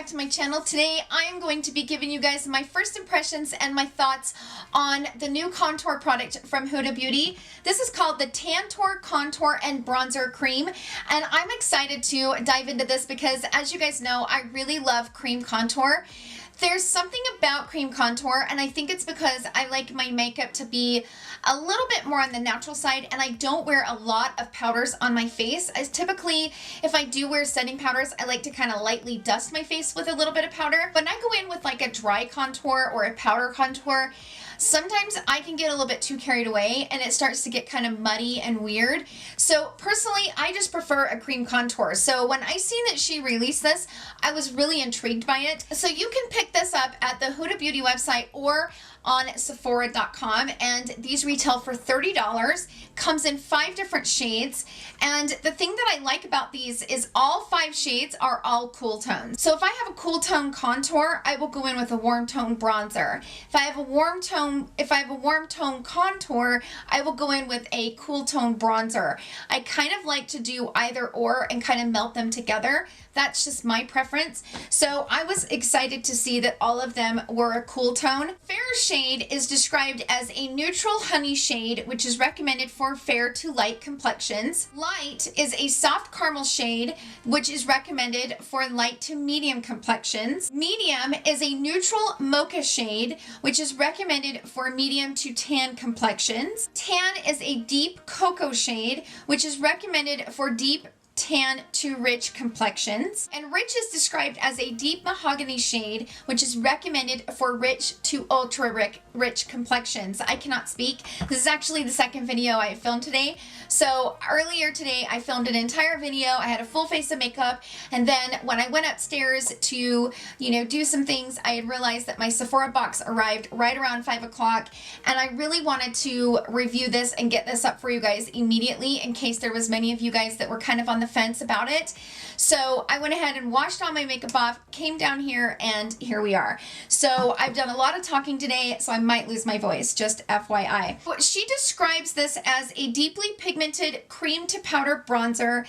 back to my channel. Today I am going to be giving you guys my first impressions and my thoughts on the new contour product from Huda Beauty. This is called the Tantour Contour and Bronzer Cream, and I'm excited to dive into this because, as you guys know, I really love cream contour. There's something about cream contour, and I think it's because I like my makeup to be a little bit more on the natural side, and I don't wear a lot of powders on my face. As typically, if I do wear setting powders, I like to kind of lightly dust my face with a little bit of powder. When I go in with like a dry contour or a powder contour, sometimes I can get a little bit too carried away and it starts to get kind of muddy and weird. So personally, I just prefer a cream contour. So when I seen that she released this, I was really intrigued by it. So you can pick this up at the Huda Beauty website or on Sephora.com, and these retail for $30. Comes in 5 different shades, and the thing that I like about these is all 5 shades are all cool tones. So if I have a cool tone contour, I will go in with a warm tone bronzer. If I have a warm tone contour, I will go in with a cool tone bronzer. I kind of like to do either or and kind of melt them together. That's just my preference. So I was excited to see that all of them were a cool tone. Fair shade is described as a neutral honey shade, which is recommended for fair to light complexions. Light is a soft caramel shade, which is recommended for light to medium complexions. Medium is a neutral mocha shade, which is recommended for medium to tan complexions. Tan is a deep cocoa shade, which is recommended for deep tan to rich complexions. And rich is described as a deep mahogany shade, which is recommended for rich to ultra rich complexions. I cannot speak. This is actually the second video I filmed today. So earlier today I filmed an entire video. I had a full face of makeup, and then when I went upstairs to, do some things, I had realized that my Sephora box arrived right around 5 o'clock, and I really wanted to review this and get this up for you guys immediately in case there was many of you guys that were kind of on the fence about it. So I went ahead and washed all my makeup off, came down here, and here we are. So I've done a lot of talking today, so I might lose my voice, just FYI. She describes this as a deeply pigmented cream to powder bronzer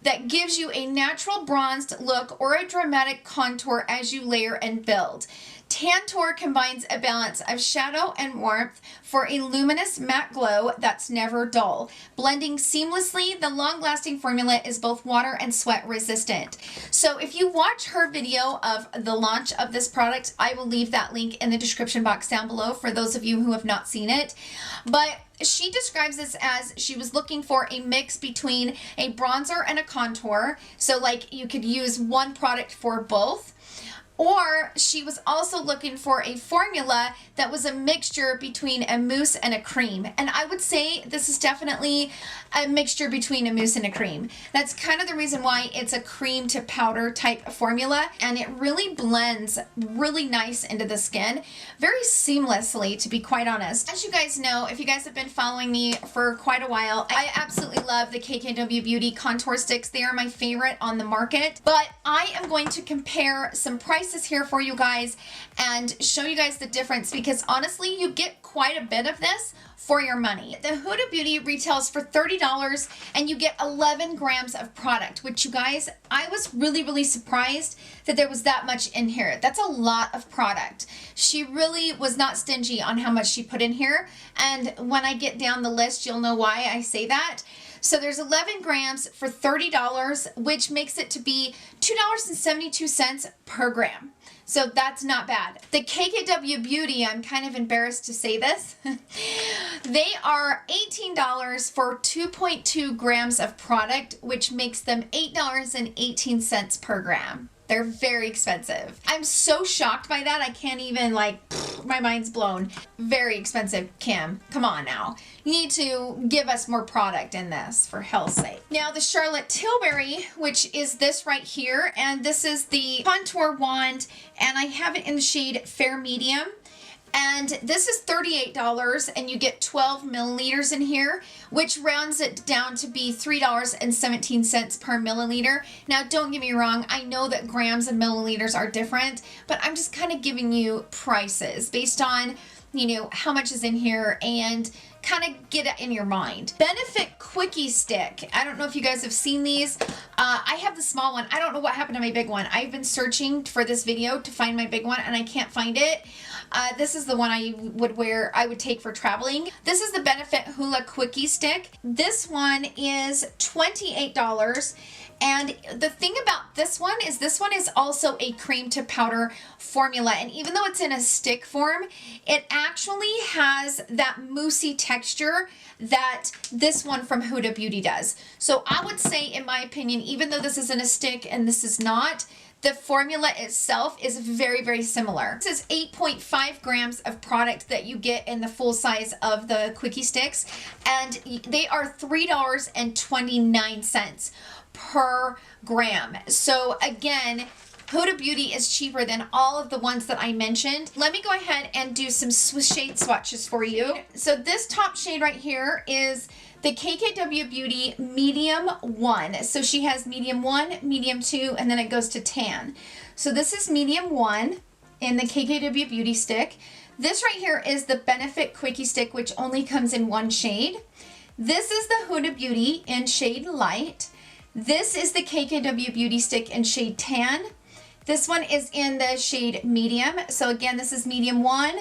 that gives you a natural bronzed look or a dramatic contour as you layer and build. Tantour combines a balance of shadow and warmth for a luminous matte glow that's never dull. Blending seamlessly, the long-lasting formula is both water and sweat resistant. So if you watch her video of the launch of this product, I will leave that link in the description box down below for those of you who have not seen it. But she describes this as she was looking for a mix between a bronzer and a contour. So like you could use one product for both. Or she was also looking for a formula that was a mixture between a mousse and a cream. And I would say this is definitely a mixture between a mousse and a cream. That's kind of the reason why it's a cream to powder type formula, and it really blends really nice into the skin, very seamlessly, to be quite honest. As you guys know, if you guys have been following me for quite a while, I absolutely love the KKW Beauty contour sticks. They are my favorite on the market, but I am going to compare some prices here for you guys and show you guys the difference, because honestly you get quite a bit of this for your money. The Huda Beauty retails for $30 and you get 11 grams of product, which, you guys, I was really surprised that there was that much in here. That's a lot of product. She really was not stingy on how much she put in here, and when I get down the list you'll know why I say that. So there's 11 grams for $30, which makes it to be $2.72 per gram. So that's not bad. The KKW Beauty, I'm kind of embarrassed to say this, they are $18 for 2.2 grams of product, which makes them $8.18 per gram. They're very expensive. I'm so shocked by that. I can't even, my mind's blown. Very expensive, Kim. Come on now. You need to give us more product in this, for hell's sake. Now the Charlotte Tilbury, which is this right here, and this is the contour wand, and I have it in the shade Fair Medium. And this is $38, and you get 12 milliliters in here, which rounds it down to be $3.17 per milliliter. Now, don't get me wrong, I know that grams and milliliters are different, but I'm just kind of giving you prices based on, how much is in here and, kind of get it in your mind. Benefit Quickie Stick. I don't know if you guys have seen these. I have the small one. I don't know what happened to my big one. I've been searching for this video to find my big one and I can't find it. This is the one I would take for traveling. This is the Benefit Hoola Quickie Stick. This one is $28. And the thing about this one is also a cream to powder formula. And even though it's in a stick form, it actually has that moussey texture that this one from Huda Beauty does. So I would say, in my opinion, even though this is in a stick and this is not, the formula itself is very, very similar. This is 8.5 grams of product that you get in the full size of the Quickie Sticks, and they are $3.29 per gram. So again, Huda Beauty is cheaper than all of the ones that I mentioned. Let me go ahead and do some shade swatches for you. So this top shade right here is the KKW Beauty Medium 1. So she has Medium 1, Medium 2, and then it goes to tan. So this is Medium 1 in the KKW Beauty Stick. This right here is the Benefit Quickie Stick, which only comes in one shade. This is the Huda Beauty in shade Light. This is the KKW Beauty Stick in shade Tan. This one is in the shade Medium. So again, this is Medium 1,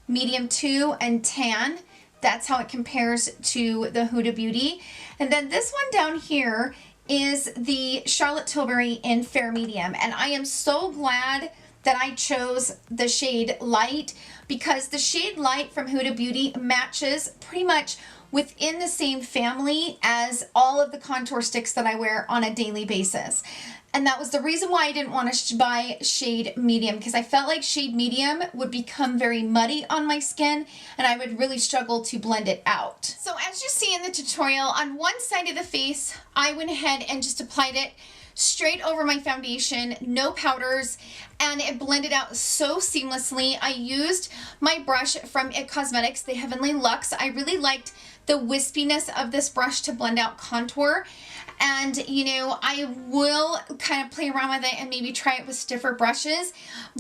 Medium 2, and Tan. That's how it compares to the Huda Beauty. And then this one down here is the Charlotte Tilbury in Fair Medium. And I am so glad that I chose the shade Light, because the shade Light from Huda Beauty matches pretty much within the same family as all of the contour sticks that I wear on a daily basis. And that was the reason why I didn't want to buy shade Medium, because I felt like shade Medium would become very muddy on my skin and I would really struggle to blend it out. So as you see in the tutorial, on one side of the face, I went ahead and just applied it straight over my foundation, no powders, and it blended out so seamlessly. I used my brush from IT Cosmetics, the Heavenly Luxe. I really liked the wispiness of this brush to blend out contour. And, you know, I will kind of play around with it and maybe try it with stiffer brushes.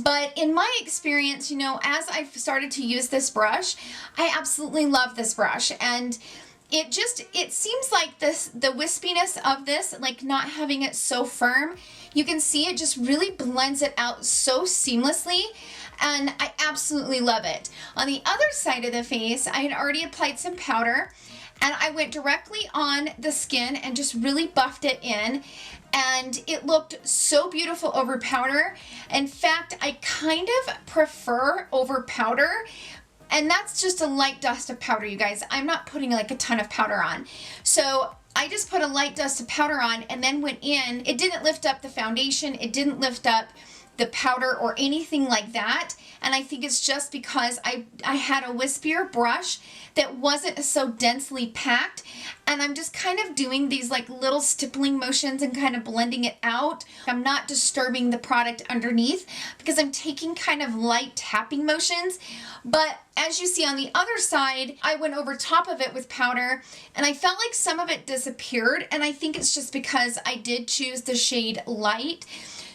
But in my experience, you know, as I've started to use this brush, I absolutely love this brush. And it seems like the wispiness of this, like not having it so firm, you can see it just really blends it out so seamlessly. And I absolutely love it. On the other side of the face, I had already applied some powder, and I went directly on the skin and just really buffed it in, and it looked so beautiful over powder. In fact, I kind of prefer over powder, and that's just a light dust of powder, you guys. I'm not putting like a ton of powder on. So I just put a light dust of powder on and then went in. It didn't lift up the foundation. It didn't lift up the powder or anything like that. And I think it's just because I had a wispier brush that wasn't so densely packed, and I'm just kind of doing these like little stippling motions and kind of blending it out. I'm not disturbing the product underneath because I'm taking kind of light tapping motions. But as you see on the other side, I went over top of it with powder, and I felt like some of it disappeared, and I think it's just because I did choose the shade Light.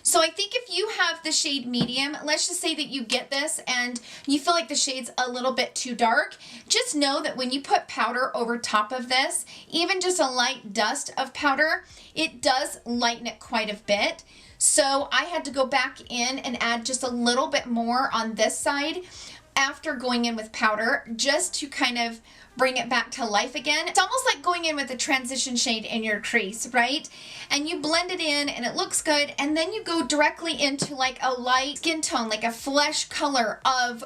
So I think if you have the shade Medium, let's just say that you get this and you feel like the shade's a little bit too dark, just know that when you put powder over top of this, even just a light dust of powder, it does lighten it quite a bit. So I had to go back in and add just a little bit more on this side after going in with powder, just to kind of bring it back to life again. It's almost like going in with a transition shade in your crease, right? And you blend it in and it looks good, and then you go directly into like a light skin tone, like a flesh color of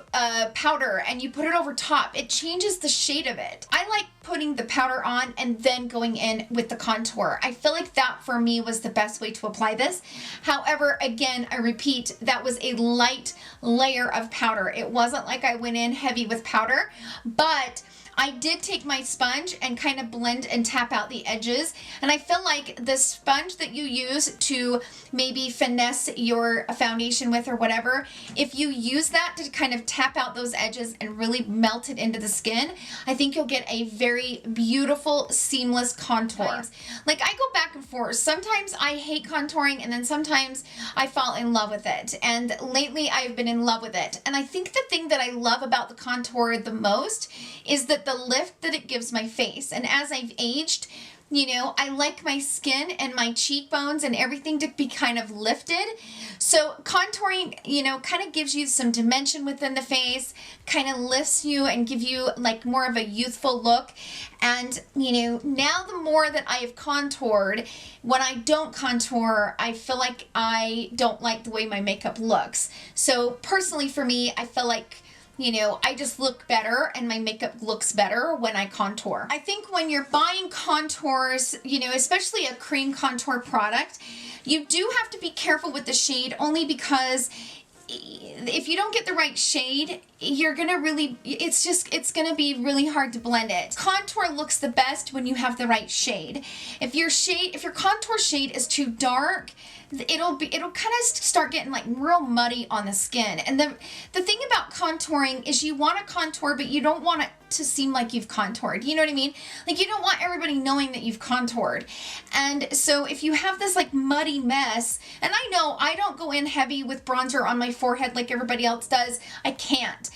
powder, and you put it over top. It changes the shade of it. I like putting the powder on and then going in with the contour. I feel like that for me was the best way to apply this. However, again, I repeat, that was a light layer of powder. It wasn't like I went in heavy with powder, but I did take my sponge and kind of blend and tap out the edges. And I feel like the sponge that you use to maybe finesse your foundation with or whatever, if you use that to kind of tap out those edges and really melt it into the skin, I think you'll get a very beautiful, seamless contour. Like, I go back and forth. Sometimes I hate contouring, and then sometimes I fall in love with it. And lately I've been in love with it. And I think the thing that I love about the contour the most is that the lift that it gives my face. And as I've aged, you know, I like my skin and my cheekbones and everything to be kind of lifted. So contouring, you know, kind of gives you some dimension within the face, kind of lifts you and give you like more of a youthful look. And, you know, now the more that I have contoured, when I don't contour, I feel like I don't like the way my makeup looks. So personally for me, I feel like, you know, I just look better and my makeup looks better when I contour. I think when you're buying contours, you know, especially a cream contour product, you do have to be careful with the shade, only because if you don't get the right shade, you're gonna really, it's gonna be really hard to blend it. Contour looks the best when you have the right shade. If your contour shade is too dark, it'll kind of start getting like real muddy on the skin. And the thing about contouring is you want to contour, but you don't want it to seem like you've contoured. You know what I mean? Like, you don't want everybody knowing that you've contoured. And so if you have this like muddy mess, and I know I don't go in heavy with bronzer on my forehead like everybody else does. I can't.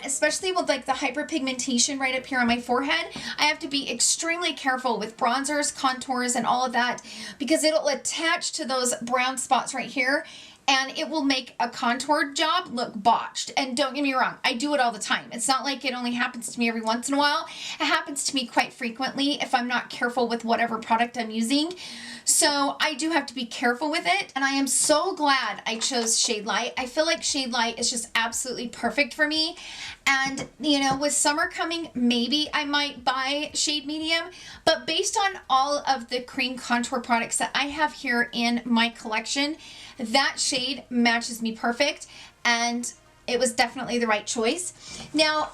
Especially with like the hyperpigmentation right up here on my forehead. I have to be extremely careful with bronzers, contours, and all of that, because it'll attach to those brown spots right here, and it will make a contour job look botched. And don't get me wrong, I do it all the time. It's not like it only happens to me every once in a while. It happens to me quite frequently if I'm not careful with whatever product I'm using. So I do have to be careful with it. And I am so glad I chose Shade Light. I feel like Shade Light is just absolutely perfect for me. And, you know, with summer coming, maybe I might buy Shade Medium. But based on all of the cream contour products that I have here in my collection, that shade matches me perfect, and it was definitely the right choice. Now,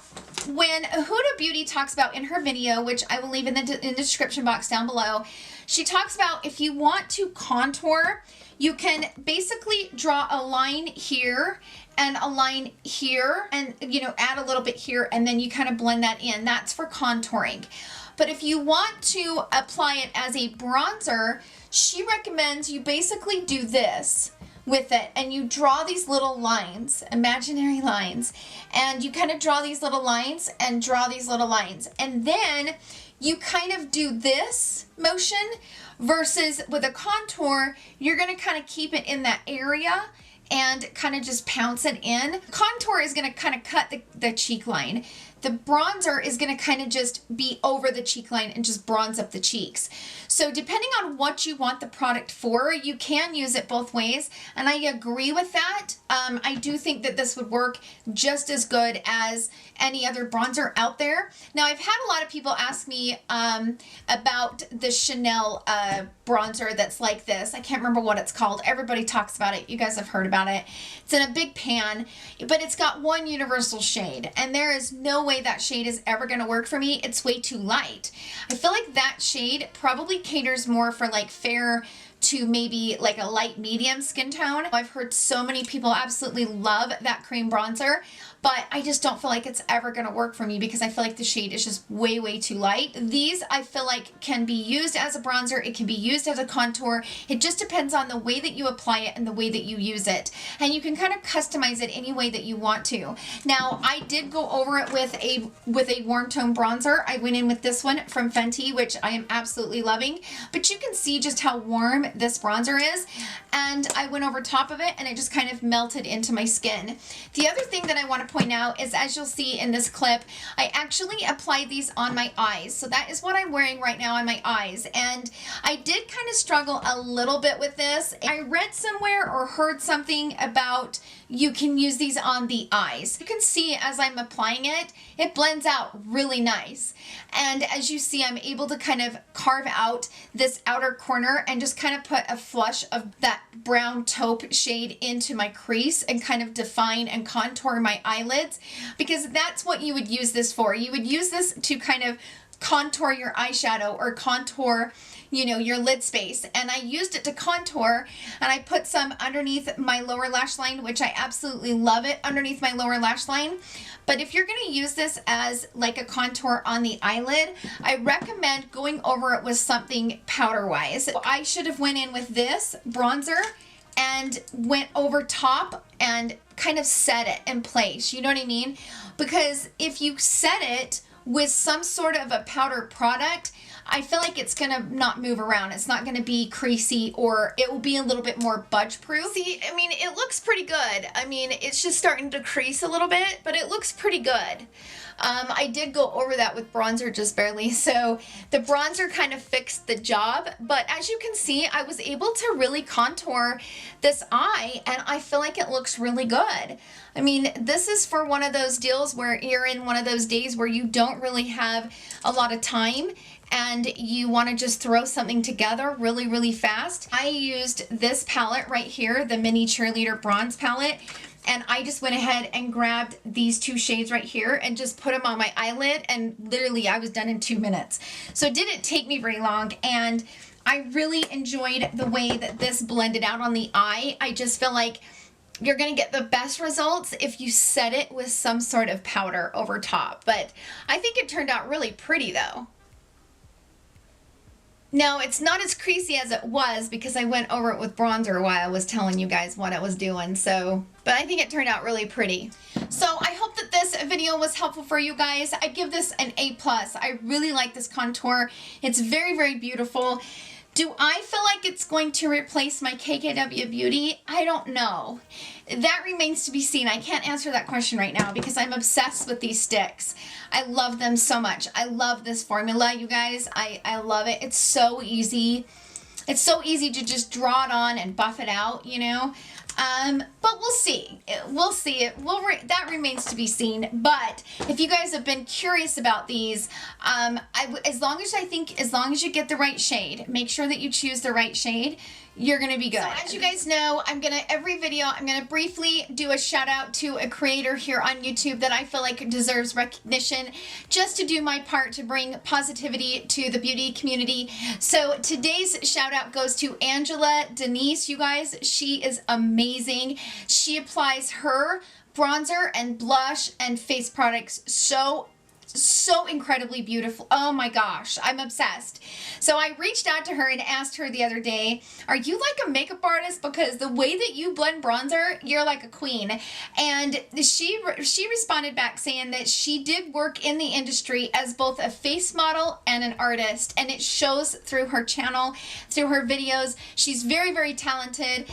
when Huda Beauty talks about in her video, which I will leave in the description box down below, she talks about if you want to contour, you can basically draw a line here and a line here, and, you know, add a little bit here, and then you kind of blend that in. That's for contouring. But if you want to apply it as a bronzer, she recommends you basically do this with it, and you draw these little lines, imaginary lines, and you kind of draw these little lines and draw these little lines, and then you kind of do this motion, versus with a contour, you're going to kind of keep it in that area and kind of just pounce it in. Contour is going to kind of cut the cheek line. The bronzer is going to kind of just be over the cheek line and just bronze up the cheeks. So depending on what you want the product for, you can use it both ways, and I agree with that. I do think that this would work just as good as any other bronzer out there. Now, I've had a lot of people ask me about the Chanel bronzer that's like this. I can't remember what it's called. Everybody talks about it. You guys have heard about it. It's in a big pan, but it's got one universal shade, and there is no way that shade is ever going to work for me. It's way too light. I feel like that shade probably caters more for like fair to maybe like a light medium skin tone. I've heard so many people absolutely love that cream bronzer, but I just don't feel like it's ever going to work for me because I feel like the shade is just way, way too light. These I feel like can be used as a bronzer. It can be used as a contour. It just depends on the way that you apply it and the way that you use it. And you can kind of customize it any way that you want to. Now, I did go over it with a warm tone bronzer. I went in with this one from Fenty, which I am absolutely loving. But you can see just how warm this bronzer is. And I went over top of it and it just kind of melted into my skin. The other thing that I want to point out is, as you'll see in this clip, I actually applied these on my eyes. So that is what I'm wearing right now on my eyes. And I did kind of struggle a little bit with this. I read somewhere or heard something about you can use these on the eyes. You can see as I'm applying it, it blends out really nice. And as you see, I'm able to kind of carve out this outer corner and just kind of put a flush of that brown taupe shade into my crease and kind of define and contour my eyelids, because that's what you would use this for. You would use this to kind of contour your eyeshadow or contour, you know, your lid space. And I used it to contour, and I put some underneath my lower lash line, which I absolutely love it underneath my lower lash line. But if you're going to use this as like a contour on the eyelid, I recommend going over it with something powder wise. I should have went in with this bronzer and went over top and kind of set it in place. You know what I mean? Because if you set it with some sort of a powder product, I feel like it's gonna not move around. It's not gonna be creasy, or it will be a little bit more budge proof. See, I mean, it looks pretty good. I mean, it's just starting to crease a little bit, but it looks pretty good. I did go over that with bronzer just barely, so the bronzer kind of fixed the job, but as you can see, I was able to really contour this eye, and I feel like it looks really good. I mean, this is for one of those deals where you're in one of those days where you don't really have a lot of time and you want to just throw something together really, really fast. I used this palette right here, the Mini Cheerleader Bronze Palette, and I just went ahead and grabbed these two shades right here and just put them on my eyelid, and literally I was done in 2 minutes. So it didn't take me very long, and I really enjoyed the way that this blended out on the eye. I just feel like you're gonna get the best results if you set it with some sort of powder over top, but I think it turned out really pretty though. Now, it's not as creasy as it was because I went over it with bronzer while I was telling you guys what I was doing, so, but I think it turned out really pretty. So I hope that this video was helpful for you guys. I give this an A+. I really like this contour. It's very, very beautiful. Do I feel like it's going to replace my KKW Beauty? I don't know. That remains to be seen. I can't answer that question right now because I'm obsessed with these sticks. I love them so much. I love this formula, you guys. I love it. It's so easy. It's so easy to just draw it on and buff it out, you know. But we'll see. We'll see. That remains to be seen. But if you guys have been curious about these, as long as you get the right shade, make sure that you choose the right shade, you're gonna be good. So as you guys know, every video, I'm gonna briefly do a shout out to a creator here on YouTube that I feel like deserves recognition, just to do my part to bring positivity to the beauty community. So today's shout out goes to Angela Denise, you guys. She is amazing. She applies her bronzer and blush and face products so incredibly beautiful. Oh my gosh, I'm obsessed. So I reached out to her and asked her the other day, are you like a makeup artist? Because the way that you blend bronzer, you're like a queen. And she responded back saying that she did work in the industry as both a face model and an artist, and it shows through her channel, through her videos. She's very, very talented,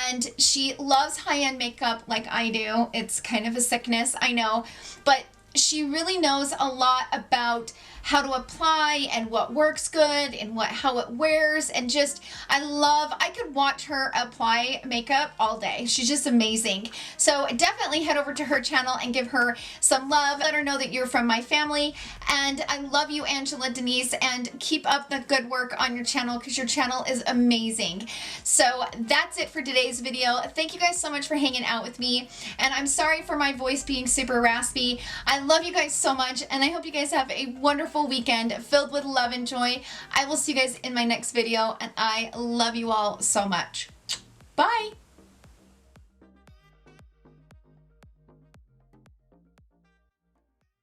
and she loves high-end makeup like I do. It's kind of a sickness, I know, but she really knows a lot about how to apply and what works good and how it wears, and just I could watch her apply makeup all day. She's just amazing. So definitely head over to her channel and give her some love. Let her know that you're from my family, and I love you, Angela Denise, and keep up the good work on your channel because your channel is amazing. So that's it for today's video. Thank you guys so much for hanging out with me, and I'm sorry for my voice being super raspy. I love you guys so much, and I hope you guys have a wonderful weekend filled with love and joy. I will see you guys in my next video, and I love you all so much. Bye!